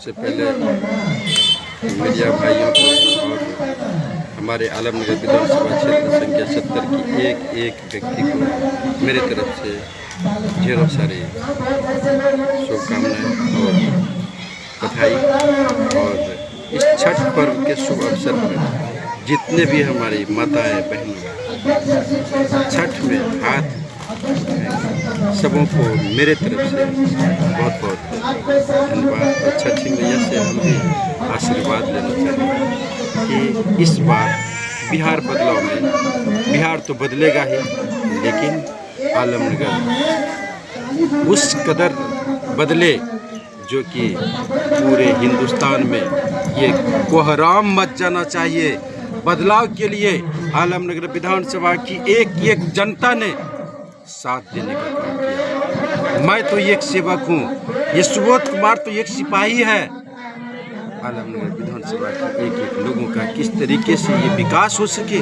सबसे पहले मीडिया भाइयों को और हमारे आलमनगर विधानसभा क्षेत्र संख्या 70 की एक एक व्यक्ति को मेरे तरफ से ढेरों सारी शुभकामनाएं और बधाई। और इस छठ पर्व के शुभ अवसर पर जितने भी हमारी माताएं बहनें छठ में हाथ सबों को मेरे तरफ से बहुत बहुत धन्यवाद। और छठी मैया से हम भी आशीर्वाद लेना चाहेंगे कि इस बार बिहार बदलाव में बिहार तो बदलेगा ही, लेकिन आलमनगर उस कदर बदले जो कि पूरे हिंदुस्तान में ये कोहराम मच जाना चाहिए। बदलाव के लिए आलमनगर विधानसभा की एक एक जनता ने साथ देने का काम किया। मैं तो एक सेवक हूँ, ये सुबोध कुमार तो एक सिपाही है। आलमनगर विधानसभा के एक एक लोगों का किस तरीके से ये विकास हो सके,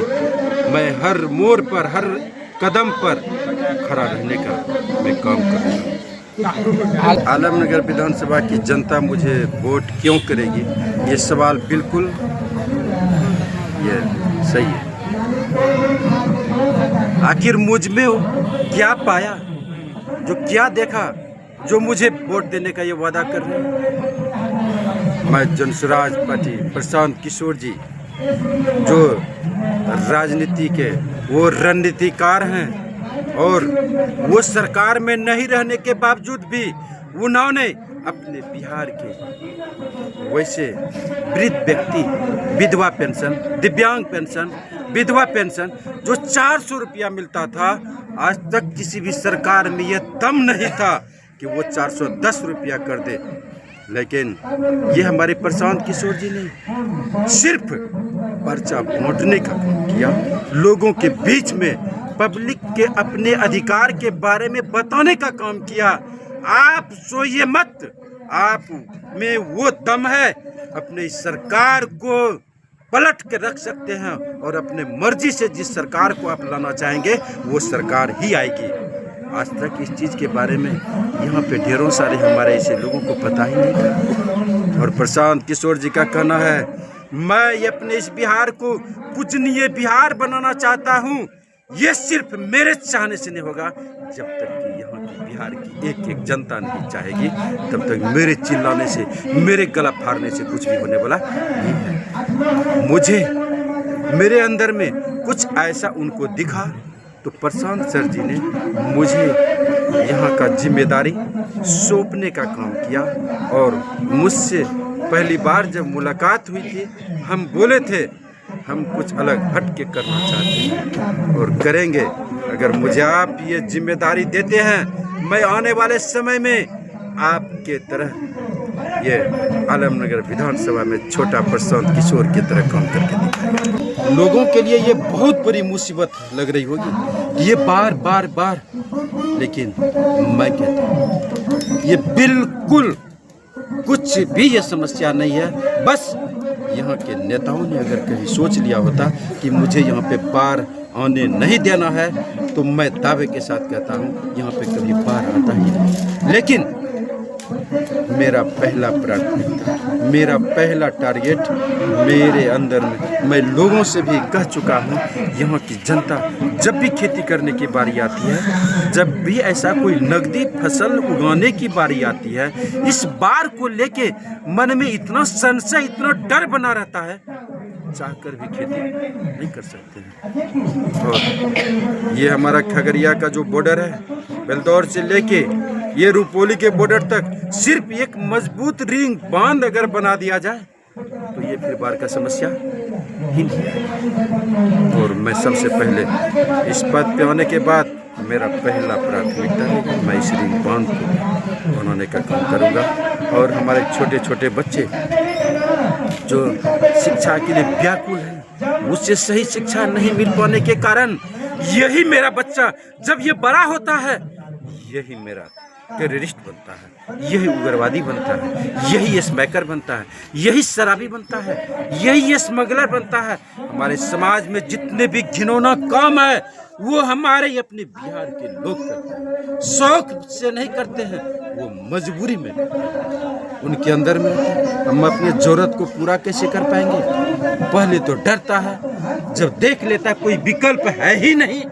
मैं हर मोड़ पर हर कदम पर खड़ा रहने का मैं काम कर रहा हूँ। आलमनगर विधानसभा की जनता मुझे वोट क्यों करेगी, ये सवाल बिल्कुल ये सही है। आखिर मुझ में क्या पाया, जो क्या देखा, जो मुझे वोट देने का ये वादा कर रहे हैं। मैं जनसुराज पार्टी प्रशांत किशोर जी जो राजनीति के वो रणनीतिकार हैं, और वो सरकार में नहीं रहने के बावजूद भी उन्होंने अपने बिहार के वैसे वृद्ध व्यक्ति विधवा पेंशन, दिव्यांग पेंशन, विधवा पेंशन जो 400 रुपया मिलता था, आज तक किसी भी सरकार में यह दम नहीं था कि वो 410 रुपया कर दे। लेकिन ये हमारे प्रशांत किशोर जी ने सिर्फ पर्चा बांटने का काम किया, लोगों के बीच में पब्लिक के अपने अधिकार के बारे में बताने का काम किया। आप सोइए मत, आप में वो दम है, अपने सरकार को पलट के रख सकते हैं और अपने मर्जी से जिस सरकार को आप लाना चाहेंगे वो सरकार ही आएगी। आज तक इस चीज़ के बारे में यहाँ पे ढेरों सारे हमारे ऐसे लोगों को पता ही नहीं था। और प्रशांत किशोर जी का कहना है, मैं अपने इस बिहार को पूजनीय बिहार बनाना चाहता हूँ। ये सिर्फ मेरे चाहने से नहीं होगा, जब तक कि यहाँ की बिहार की एक एक जनता नहीं चाहेगी तब तक मेरे चिल्लाने से, मेरे गला फाड़ने से कुछ भी होने वाला नहीं है। मुझे मेरे अंदर में कुछ ऐसा उनको दिखा तो प्रशांत सर जी ने मुझे यहाँ का जिम्मेदारी सौंपने का काम किया। और मुझसे पहली बार जब मुलाकात हुई थी, हम बोले थे हम कुछ अलग हट के करना चाहते हैं और करेंगे। अगर मुझे आप ये जिम्मेदारी देते हैं, मैं आने वाले समय में आपके तरह ये आलमनगर विधानसभा में छोटा प्रशांत किशोर की तरह काम करके दिखाएंगे। लोगों के लिए ये बहुत बड़ी मुसीबत लग रही होगी, ये बार बार बार, लेकिन मैं कहता हूँ ये बिल्कुल कुछ भी ये समस्या नहीं है। बस यहाँ के नेताओं ने अगर कहीं सोच लिया होता कि मुझे यहाँ पे बाढ़ आने नहीं देना है, तो मैं दावे के साथ कहता हूँ यहाँ पे कभी बाढ़ आता ही नहीं। लेकिन मेरा पहला प्राथमिकता, मेरा पहला टारगेट मेरे अंदर में, मैं लोगों से भी कह चुका हूँ, यहाँ की जनता जब भी खेती करने की बारी आती है, जब भी ऐसा कोई नकदी फसल उगाने की बारी आती है, इस बार को लेके मन में इतना संशय, इतना डर बना रहता है, चाहकर भी खेती नहीं कर सकते हैं। और ये हमारा खगड़िया का जो बॉर्डर है, बेलदौर से लेके ये रुपौली के बॉर्डर तक सिर्फ एक मजबूत रिंग बांध अगर बना दिया जाए तो ये फिर बाढ़ का समस्या ही नहीं है। और मैं सबसे पहले इस पद पे आने के बाद मेरा पहला प्राथमिकता है मैं इस रिंग बांध को बनाने का काम करूँगा। और हमारे छोटे छोटे बच्चे जो शिक्षा के लिए व्याकुल हैं, उससे सही शिक्षा नहीं मिल पाने के कारण यही मेरा बच्चा जब ये बड़ा होता है, यही मेरा टेररिस्ट बनता है, यही उग्रवादी बनता है, यही स्मैकर बनता है, यही शराबी बनता है, यही स्मगलर बनता है। हमारे समाज में जितने भी घिनौना काम है वो हमारे अपने बिहार के लोग करते हैं, शौक से नहीं करते हैं, वो मजबूरी में उनके अंदर में हम अपनी ज़रूरत को पूरा कैसे कर पाएंगे? पहले तो डरता है, जब देख लेता है कोई विकल्प है ही नहीं,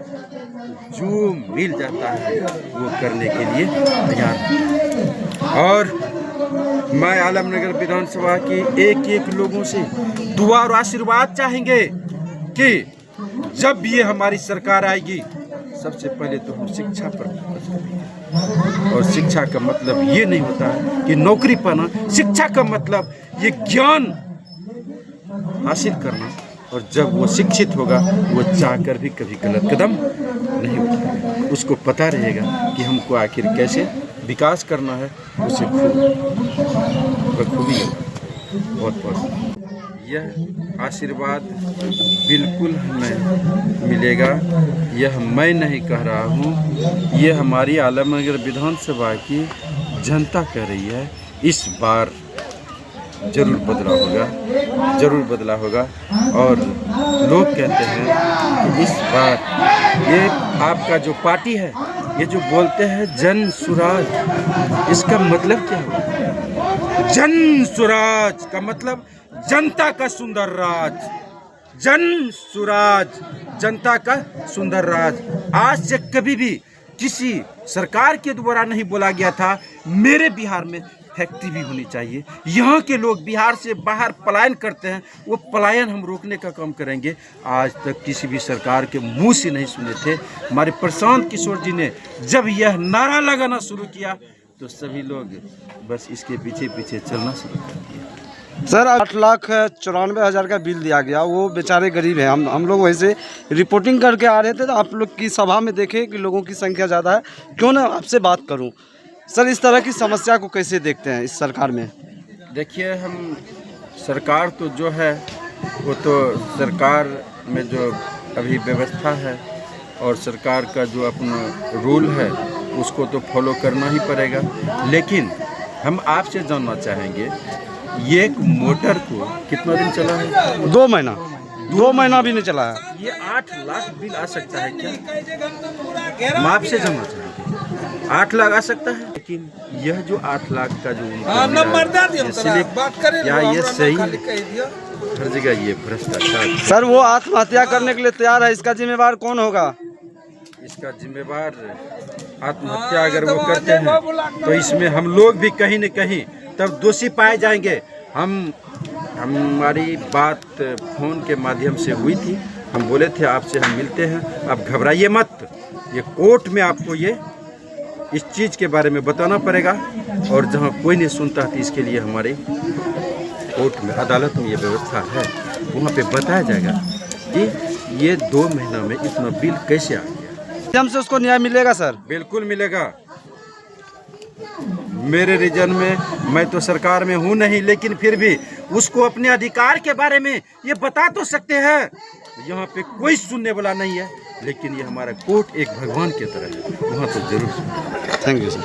जो मिल जाता है वो करने के लिए तैयार है। और मैं आलमनगर विधानसभा की एक एक लोगों से दुआ और आशीर्वाद चाहेंगे कि जब ये हमारी सरकार आएगी, सबसे पहले तो हम शिक्षा पर फोकस करेंगे। और शिक्षा का मतलब ये नहीं होता है कि नौकरी पाना, शिक्षा का मतलब ये ज्ञान हासिल करना। और जब वो शिक्षित होगा, वो चाहकर भी कभी गलत कदम नहीं उठाएगा। उसको पता रहेगा कि हमको आखिर कैसे विकास करना है, उसे बखूबी बहुत बहुत यह आशीर्वाद बिल्कुल हमें मिलेगा। यह मैं नहीं कह रहा हूँ, यह हमारी आलमनगर विधानसभा की जनता कह रही है। इस बार जरूर बदला होगा, जरूर बदला होगा। और लोग कहते हैं कि इस बार ये आपका जो पार्टी है, ये जो बोलते हैं जन सुराज, इसका मतलब क्या हुआ? जन सुराज का मतलब जनता का सुंदर राज, जन सुराज, जनता का सुंदर राज। आज से कभी भी किसी सरकार के द्वारा नहीं बोला गया था मेरे बिहार में फैक्ट्री भी होनी चाहिए। यहाँ के लोग बिहार से बाहर पलायन करते हैं, वो पलायन हम रोकने का काम करेंगे। आज तक किसी भी सरकार के मुंह से नहीं सुने थे। हमारे प्रशांत किशोर जी ने जब यह नारा लगाना शुरू किया तो सभी लोग बस इसके पीछे पीछे चलना शुरू कर दिया। सर 8,94,000 का बिल दिया गया, वो बेचारे गरीब हैं। हम लोग वैसे रिपोर्टिंग करके आ रहे थे तो आप लोग की सभा में देखे कि लोगों की संख्या ज़्यादा है, क्यों ना आपसे बात करूं। सर इस तरह की समस्या को कैसे देखते हैं इस सरकार में? देखिए, हम सरकार तो जो है वो तो सरकार में जो अभी व्यवस्था है और सरकार का जो अपना रूल है उसको तो फॉलो करना ही पड़ेगा। लेकिन हम आपसे जानना चाहेंगे, ये एक मोटर को कितना दिन चला है? 2 महीना, 2 महीना भी नहीं चला है। ये 8 लाख बिल आ सकता है क्या? हम आपसे जानना चाहेंगे, 8 लाख आ सकता है? लेकिन यह जो 8 लाख का जो क्या ये सही है? हर जगह ये भ्रष्टाचार। सर वो आत्महत्या करने के लिए तैयार है, इसका जिम्मेवार कौन होगा? इसका जिम्मेवार आत्महत्या अगर वो करते हैं तो इसमें हम लोग भी कहीं न कहीं तब दोषी पाए जाएंगे। हमारी बात फोन के माध्यम से हुई थी, हम बोले थे आपसे हम मिलते हैं, आप घबराइए मत, ये कोर्ट में आपको ये इस चीज़ के बारे में बताना पड़ेगा। और जहाँ कोई नहीं सुनता है इसके लिए हमारे कोर्ट में, अदालत में ये व्यवस्था है, वहाँ पे बताया जाएगा कि ये 2 महीना में इतना बिल कैसे आ गया। हमसे उसको न्याय मिलेगा सर? बिल्कुल मिलेगा। मेरे रीजन में मैं तो सरकार में हूँ नहीं, लेकिन फिर भी उसको अपने अधिकार के बारे में ये बता तो सकते हैं। यहाँ पे कोई सुनने वाला नहीं है, लेकिन ये हमारा कोर्ट एक भगवान की तरह है, वहाँ तो जरूर। Thank you sir.